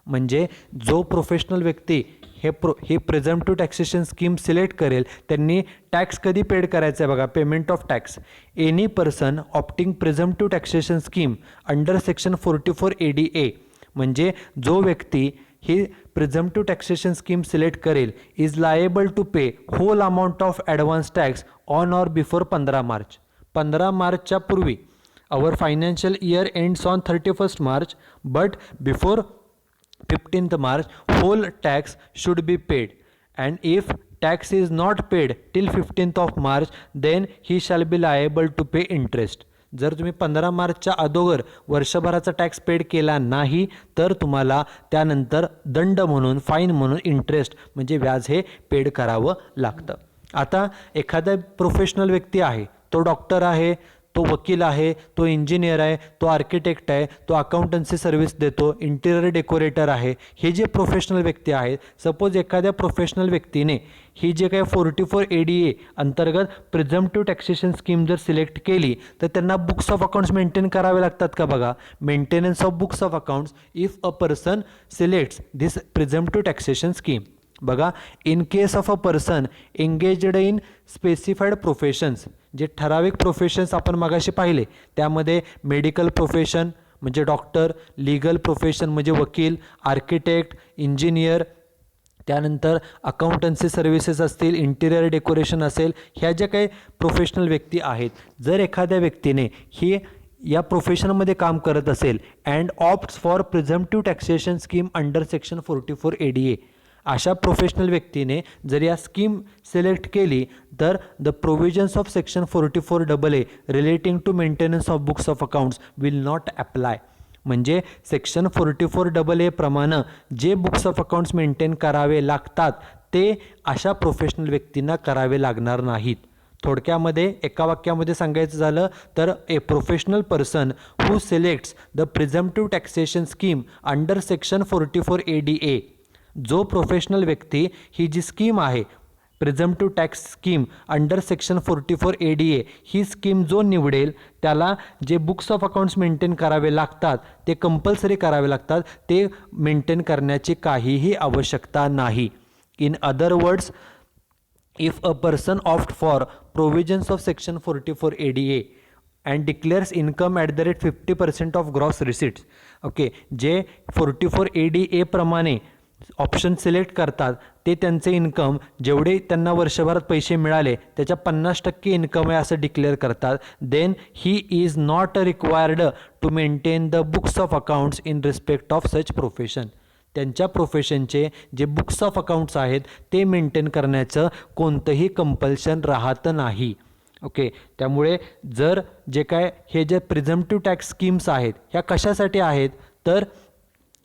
म्हणजे जो प्रोफेशनल व्यक्ती हे प्रिझम्प्टिव्ह टॅक्सेशन स्कीम सिलेक्ट करेल त्यांनी टॅक्स कधी पेड करायचं आहे बघा, payment of tax. Any person opting presumptive taxation scheme under section 44ADA म्हणजे जो व्यक्ती ही प्रिझम्प्टिव्ह टॅक्सेशन स्कीम सिलेक्ट करेल is liable to pay whole amount of advance tax on or before 15 March. 15 मार्चच्या पूर्वी our financial year ends on 31st March but before 15th March whole tax should be paid, and if tax is not paid till 15th of March then he shall be liable to pay interest. जर तुम्ही 15 मार्चच्या अगोदर वर्षभराचा tax paid केला नाही तर तुम्हाला त्यानंतर दंड म्हणून, फाईन म्हणून इंटरेस्ट म्हणजे व्याज हे पेड करावं लागतं. आता एखादा प्रोफेशनल व्यक्ती आहे, तो डॉक्टर आहे, तो वकील आहे, तो इंजिनियर आहे, तो आर्किटेक्ट आहे, तो अकाउंटन्सी सर्व्हिस देतो, इंटिरियर डेकोरेटर आहे. हे जे प्रोफेशनल व्यक्ती आहेत, सपोज एखाद्या प्रोफेशनल व्यक्तीने ही जे काही 44ADA अंतर्गत प्रिझम्प्टिव्ह टॅक्सेशन स्कीम जर सिलेक्ट केली तर त्यांना बुक्स ऑफ अकाउंट्स मेंटेन करावे लागतात का बघा. Maintenance of books of accounts if a person selects this presumptive taxation scheme. बघा, in case of a person engaged in specified professions, जे ठराविक प्रोफेशन्स आपण मगाशी पाहिले त्यामध्ये मेडिकल प्रोफेशन म्हणजे डॉक्टर, लीगल प्रोफेशन म्हणजे वकील, आर्किटेक्ट, इंजिनियर, त्यानंतर अकाउंटन्सी सर्व्हिसेस असतील, इंटिरियर डेकोरेशन असेल, ह्या ज्या काही प्रोफेशनल व्यक्ती आहेत, जर एखाद्या व्यक्तीने ही या प्रोफेशनमध्ये काम करत असेल and opts for presumptive taxation scheme under section 44ADA, अशा प्रोफेशनल व्यक्तीने जर या स्कीम सिलेक्ट केली तर the provisions of section 44AA relating to maintenance of books of accounts will not apply. म्हणजे सेक्शन 44AA प्रमाणे जे बुक्स ऑफ अकाउंट्स मेंटेन करावे लागतात ते अशा प्रोफेशनल व्यक्तींना करावे लागणार नाहीत. थोडक्यामध्ये एका वाक्यामध्ये सांगायचं झालं तर a professional person who selects the presumptive taxation scheme under section 44ADA, जो प्रोफेशनल व्यक्ती ही जी स्कीम आहे presumptive tax scheme under section 44ADA ही स्कीम जो निवडेल त्याला जे बुक्स ऑफ अकाउंट्स मेंटेन करावे लागतात ते कंपल्सरी करावे लागतात, ते मेंटेन करण्याची काहीही आवश्यकता नाही. In other words, if a person opt for provisions of section 44ADA and declares income at the rate 50% of gross receipts, okay, जे 44ADA प्रमाणे ऑप्शन सिलेक्ट करतात ते त्यांचे इन्कम जेवढे त्यांना वर्षभरात पैसे मिळाले त्याच्या 50% इन्कम आहे असं डिक्लेअर करतात, then he is not required to maintain the books of accounts in respect of such profession. त्यांच्या प्रोफेशनचे जे बुक्स ऑफ अकाउंट्स आहेत ते मेंटेन करण्याचं कोणतंही कंपल्शन राहत नाही. ओके, त्यामुळे जर जे काय हे जे प्रिझम्प्टिव्ह टॅक्स स्कीम्स आहेत ह्या कशासाठी आहेत तर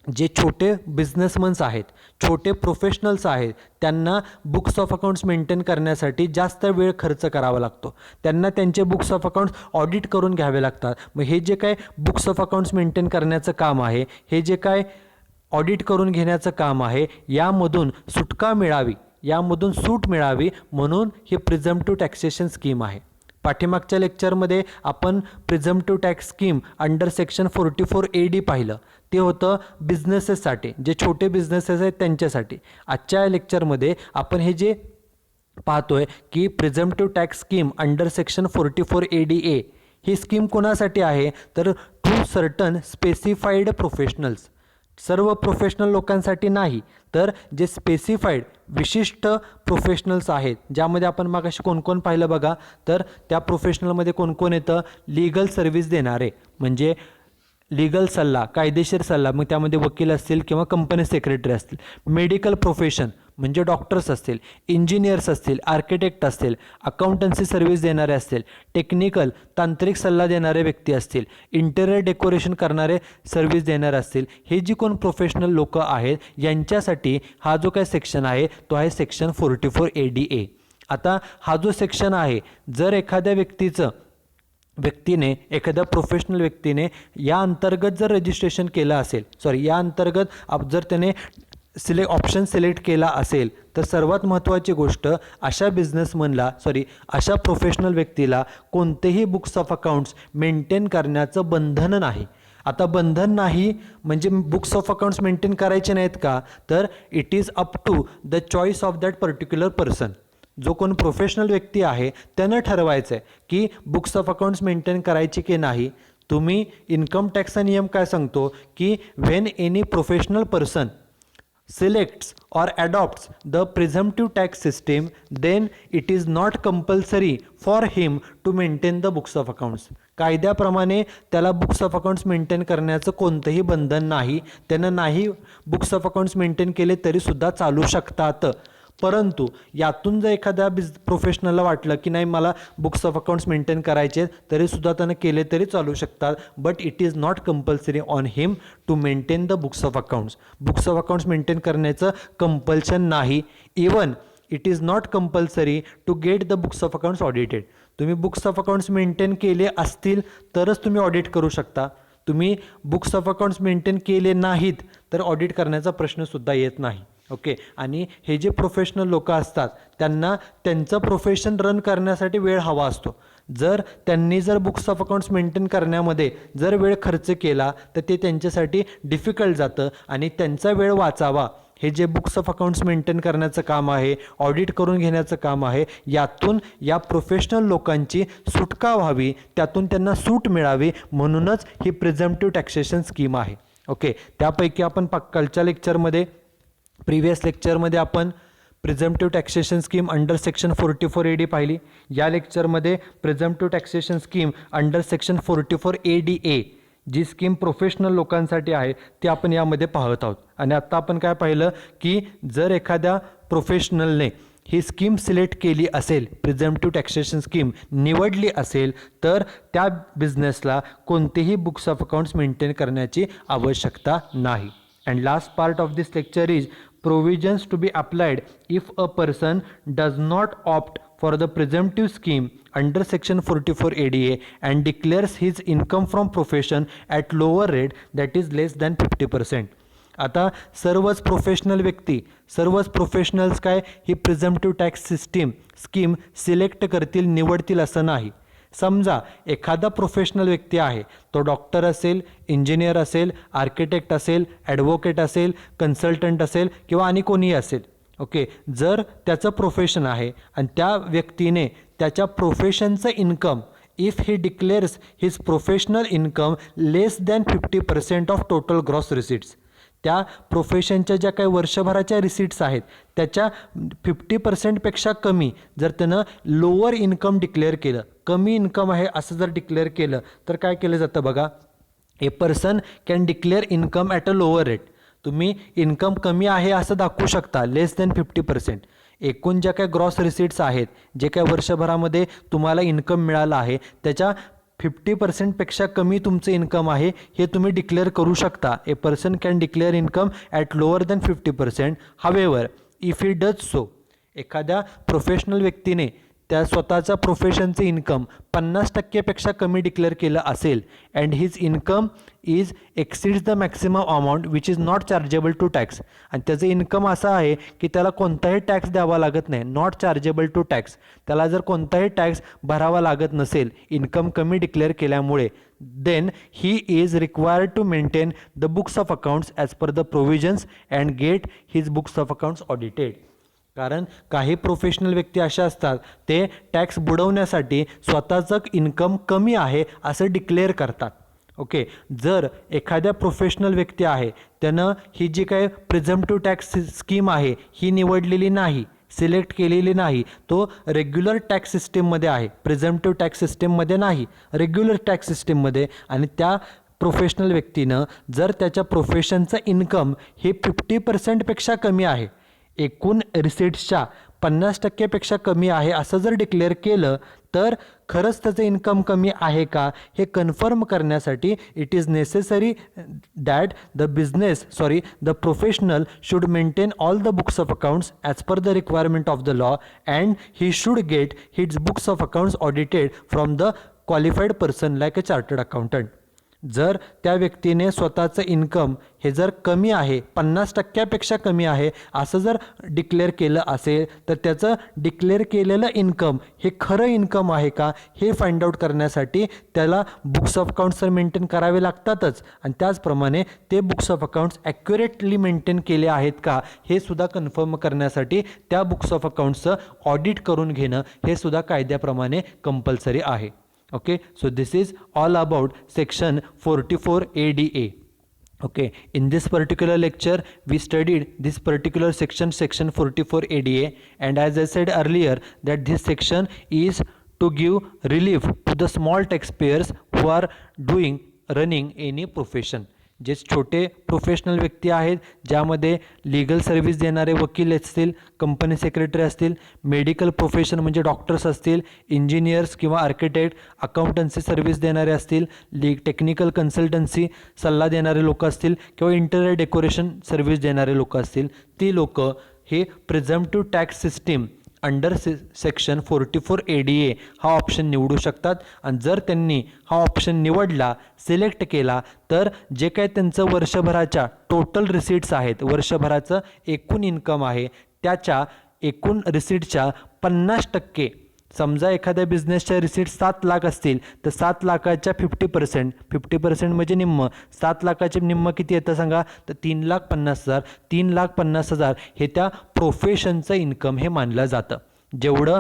जे छोटे बिझनेसमन्स आहेत, छोटे प्रोफेशनल्स आहेत, त्यांना बुक्स ऑफ अकाउंट्स मेंटेन करण्यासाठी जास्त वेळ खर्च करावा लागतो. त्यांना त्यांचे बुक्स ऑफ अकाउंट्स ऑडिट करून घ्यावे लागतात. मग हे जे काय बुक्स ऑफ अकाउंट्स मेंटेन करण्याचं काम आहे, हे जे काय ऑडिट करून घेण्याचं काम आहे, यामधून सुटका मिळावी, यामधून सूट मिळावी म्हणून ही प्रिझम्प्टिव्ह टॅक्सेशन स्कीम आहे. पाठीमागच्या लेक्चरमध्ये आपण presumptive tax scheme under section 44AD पाहिलं, ते होतं बिझनेसेससाठी, जे छोटे बिझनेसेस आहेत त्यांच्यासाठी. आजच्या लेक्चरमध्ये आपण हे जे पाहतोय की presumptive tax scheme under section 44ADA ही स्कीम कोणासाठी आहे तर टू सर्टन स्पेसिफाईड प्रोफेशनल्स, सर्व प्रोफेशनल लोकांसाठी नाही, तर जे स्पेसिफाईड विशिष्ट प्रोफेशनल्स आहेत, ज्यामध्ये आपण मागाशी कोण कोण पाहिलं बघा, तर त्या प्रोफेशनलमध्ये कोण कोण येतं, लीगल सर्व्हिस देणारे म्हणजे लीगल सल्ला, कायदेशीर सल्ला, मग त्यामध्ये वकील असतील किंवा कंपनी सेक्रेटरी असतील, मेडिकल प्रोफेशन म्हणजे डॉक्टर्स असतील, इंजिनियर्स असतील, आर्किटेक्ट असतील, अकाउंटन्सी सर्व्हिस देणारे असतील, टेक्निकल तांत्रिक सल्ला देणारे व्यक्ती असतील, इंटेरियर डेकोरेशन करणारे सर्व्हिस देणारे असतील, हे जी कोण प्रोफेशनल लोक आहेत यांच्यासाठी हा जो काय सेक्शन आहे तो आहे सेक्शन 44ADA. आता हा जो सेक्शन आहे, जर एखाद्या व्यक्तीने एखाद्या प्रोफेशनल व्यक्तीने या अंतर्गत जर रजिस्ट्रेशन केलं असेल, या अंतर्गत जर त्याने ऑप्शन सिलेक्ट केला असेल, तर सर्वात महत्त्वाची गोष्ट अशा बिझनेसमनला अशा प्रोफेशनल व्यक्तीला कोणतेही बुक्स ऑफ अकाउंट्स मेंटेन करण्याचं बंधन नाही. आता बंधन नाही म्हणजे बुक्स ऑफ अकाउंट्स मेंटेन करायचे नाहीत का, तर it is up to the choice of that particular person. जो कोण प्रोफेशनल व्यक्ती आहे त्यानं ठरवायचं आहे की बुक्स ऑफ अकाउंट्स मेंटेन करायची की नाही. तुम्ही इन्कम टॅक्सचा नियम काय सांगतो की when any professional person selects or adopts the presumptive tax system, then it is not compulsory for him to maintain the books of accounts. कायद्याप्रमाणे त्याला बुक्स ऑफ अकाउंट्स मेंटेन करण्याचं कोणतंही बंधन नाही. त्यानं नाही बुक्स ऑफ अकाउंट्स मेंटेन केले तरीसुद्धा चालू शकतात. परंतु यातून जर एखाद्या प्रोफेशनलला वाटलं की नाही मला बुक्स ऑफ अकाउंट्स मेंटेन करायचे तरीसुद्धा त्यानं केले तरी चालू शकतात. But it is not compulsory on him to maintain the books of accounts. Books of accounts maintain करण्याचं कंपल्शन नाही. Even it is not compulsory to get the books of accounts audited. तुम्ही बुक्स ऑफ अकाउंट्स मेंटेन केले असतील तरच तुम्ही audit करू शकता. तुम्ही बुक्स ऑफ अकाउंट्स मेंटेन केले नाहीत तर ऑडिट करण्याचा प्रश्नसुद्धा येत नाही. ओके, आणि हे जे प्रोफेशनल लोक असतात त्यांना त्यांचं प्रोफेशन रन करण्यासाठी वेळ हवा असतो. जर त्यांनी बुक्स ऑफ अकाउंट्स मेंटेन करण्यामध्ये जर वेळ खर्च केला तर ते त्यांच्यासाठी डिफिकल्ट जातं आणि त्यांचा वेळ वाचावा. हे जे बुक्स ऑफ अकाउंट्स मेंटेन करण्याचं काम आहे, ऑडिट करून घेण्याचं काम आहे, यातून या प्रोफेशनल लोकांची सुटका व्हावी, त्यातून त्यांना सूट मिळावी म्हणूनच ही प्रिझम्प्टिव्ह टॅक्सेशन स्कीम आहे. ओके, त्यापैकी आपण कालच्या लेक्चरमध्ये प्रिव्हियस लेक्चरमध्ये आपण presumptive taxation scheme under section 44AD पाहिली. या लेक्चरमध्ये presumptive taxation scheme under section 44ADA जी स्कीम प्रोफेशनल लोकांसाठी आहे ती आपण यामध्ये पाहत आहोत. आणि आत्ता आपण काय पाहिलं की जर एखाद्या प्रोफेशनलने ही स्कीम सिलेक्ट केली असेल, प्रिझम्प्टिव्ह टॅक्सेशन स्कीम निवडली असेल, तर त्या बिझनेसला कोणतेही बुक्स ऑफ अकाउंट्स मेंटेन करण्याची आवश्यकता नाही. And last part of this lecture is provisions to be applied if a person does not opt for the presumptive scheme under section 44 ADA and declares his income from profession at lower rate that is less than 50%. आता सर्वच professional व्यक्ती, सर्वच professionals काय ही presumptive tax scheme select करतील, निवडतील असं नाही. समजा एखादा प्रोफेशनल व्यक्ती आहे, तो डॉक्टर असेल, इंजिनियर असेल, आर्किटेक्ट असेल, ॲडव्होकेट असेल, कन्सल्टंट असेल किंवा आणि कोणीही असेल. ओके, जर त्याचं प्रोफेशन आहे आणि त्या व्यक्तीने त्याच्या प्रोफेशनचं income, if he declares his professional income less than 50% of total gross receipts, त्या प्रोफेशनच्या ज्या काही वर्षभराच्या रिसीट्स आहेत त्याच्या 50%पेक्षा कमी जर त्यानं लोअर इन्कम डिक्लेअर केलं, कमी इन्कम आहे असं जर डिक्लेअर केलं, तर काय केलं जातं बघा, a person can declare income at a lower rate. तुम्ही इन्कम कमी आहे असं दाखवू शकता, लेस दॅन 50%. एकूण ज्या काही ग्रॉस रिसीट्स आहेत, जे काही वर्षभरामध्ये तुम्हाला इन्कम मिळालं आहे त्याच्या 50%पेक्षा कमी तुमचं इन्कम आहे हे तुम्ही डिक्लेअर करू शकता. A person can declare income at lower than 50%. However if he does so, एखाद्या प्रोफेशनल व्यक्तीने त्या स्वतःच्या प्रोफेशनचे इन्कम 50%पेक्षा कमी डिक्लेअर केलं असेल and his income is exceeds the maximum amount which is not chargeable to tax, आणि त्याचं इन्कम असं आहे की त्याला कोणताही टॅक्स द्यावा लागत नाही, नॉट चार्जेबल टू टॅक्स, त्याला जर कोणताही टॅक्स भरावा लागत नसेल इन्कम कमी डिक्लेअर केल्यामुळे, then he is required to maintain the books of accounts as per the provisions and get his books of accounts audited. कारण काही प्रोफेशनल व्यक्ती अशा असतात, ते टॅक्स बुडवण्यासाठी स्वतःचं इन्कम कमी आहे असं डिक्लेअर करतात. ओके, जर एखाद्या प्रोफेशनल व्यक्ती आहे त्यानं ही जी काही प्रिझम्प्टिव्ह टॅक्स स्कीम आहे ही निवडलेली नाही, सिलेक्ट केलेली नाही, तो रेग्युलर टॅक्स सिस्टीममध्ये आहे, प्रिझम्प्टिव्ह टॅक्स सिस्टीममध्ये नाही, रेग्युलर टॅक्स सिस्टीममध्ये, आणि त्या प्रोफेशनल व्यक्तीनं जर त्याच्या प्रोफेशनचं इन्कम हे 50%पेक्षा कमी आहे, एकूण रिसीट्सच्या 50%पेक्षा कमी आहे असं जर डिक्लेअर केलं, तर खरंच त्याचं इन्कम कमी आहे का हे कन्फर्म करण्यासाठी it is necessary that the professional should maintain all the books of accounts as per the requirement of the law and he should get his books of accounts audited from the qualified person like a chartered accountant. जर त्या व्यक्तीने स्वतःचं income हे जर कमी आहे, 50%पेक्षा कमी आहे असं जर डिक्लेअर केलं असेल, तर त्याचं डिक्लेअर केलेलं इन्कम हे खरं इन्कम आहे का हे फाइंड आउट करण्यासाठी त्याला बुक्स ऑफ अकाउंट्स तर मेंटेन करावे लागतातच, आणि त्याचप्रमाणे ते books of accounts accurately maintain केले आहेत का हे सुद्धा कन्फर्म करण्यासाठी त्या बुक्स ऑफ अकाउंट्सचं ऑडिट करून घेणं हे सुद्धा कायद्याप्रमाणे कंपल्सरी आहे. Okay, so this is all about section 44 ADA. Okay, in this particular lecture we studied this particular section 44 ADA, and as I said earlier that this section is to give relief to the small taxpayers who are running any profession. जे छोटे professional व्यक्ती आहेत, ज्यामध्ये legal service देणारे वकील असतील, company secretary असतील, medical profession म्हणजे डॉक्टर्स असतील, इंजिनियर्स किंवा आर्किटेक्ट, अकाउंटन्सी सर्व्हिस देणारे असतील, टेक्निकल कन्सल्टन्सी सल्ला देणारे लोक असतील किंवा इंटेरियर डेकोरेशन सर्व्हिस देणारे लोक असतील, ती लोक हे presumptive tax system under section 44 ADA हा ऑप्शन निवडू शकतात. आणि जर त्यांनी हा ऑप्शन निवडला, सिलेक्ट केला, तर जे काय त्यांचं वर्षभराच्या टोटल रिसीट्स आहेत, वर्षभराचं एकूण इन्कम आहे, त्याच्या एकूण रिसीटच्या 50%, समजा एखाद्या बिझनेसच्या रिसीट 7 लाख असतील, तर 7 लाखाच्या 50% म्हणजे निम्म, 7 लाखाचे निम्म किती येतं सांगा, तर 3,50,000. 3,50,000 हे त्या प्रोफेशनचं इन्कम हे मानलं जातं. जेवढं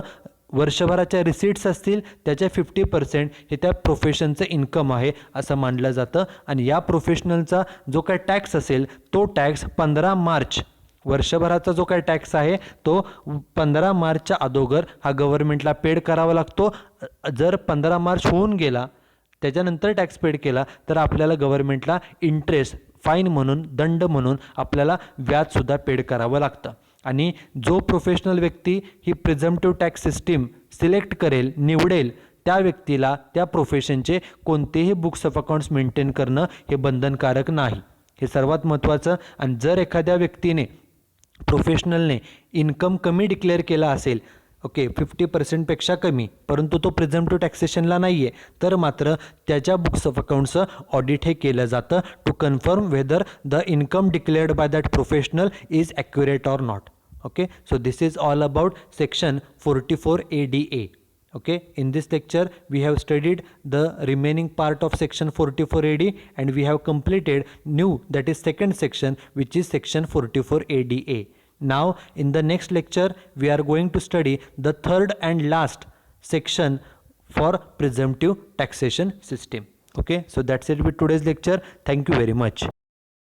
वर्षभराच्या रिसीट्स असतील त्याच्या 50% हे त्या प्रोफेशनचं इन्कम आहे असं मानलं जातं. आणि या प्रोफेशनलचा जो काय टॅक्स असेल तो टॅक्स 15 मार्च, वर्षभराचा जो काय टॅक्स आहे तो 15 मार्चच्या अगोदर हा गव्हर्नमेंटला पेड करावा लागतो. जर 15 मार्च होऊन गेला त्याच्यानंतर टॅक्स पेड केला तर आपल्याला गव्हर्नमेंटला इंटरेस्ट, फाईन म्हणून, दंड म्हणून आपल्याला व्याजसुद्धा पेड करावं लागतं. आणि जो प्रोफेशनल व्यक्ती ही प्रिझम्प्टिव्ह टॅक्स सिस्टीम सिलेक्ट करेल, निवडेल, त्या व्यक्तीला त्या प्रोफेशनचे कोणतेही बुक्स ऑफ अकाउंट्स मेंटेन करणं हे बंधनकारक नाही. हे सर्वात महत्त्वाचं. आणि जर एखाद्या व्यक्तीने प्रोफेशनलने इन्कम कमी डिक्लेअर केला असेल, ओके 50%पेक्षा कमी, परंतु तो प्रिझम्प्टिव्ह टॅक्सेशनला नाही आहे, तर मात्र त्याच्या बुक्स ऑफ अकाउंट्सचं ऑडिट हे केलं जातं to confirm whether the income declared by that professional is accurate or not. Okay, so this is all about section 44ADA. Okay, in this lecture we have studied the remaining part of section 44AD and we have completed new, that is second section, which is section 44ADA. Now in the next lecture we are going to study the third and last section for presumptive taxation system. Okay, so that's it with today's lecture. Thank you very much.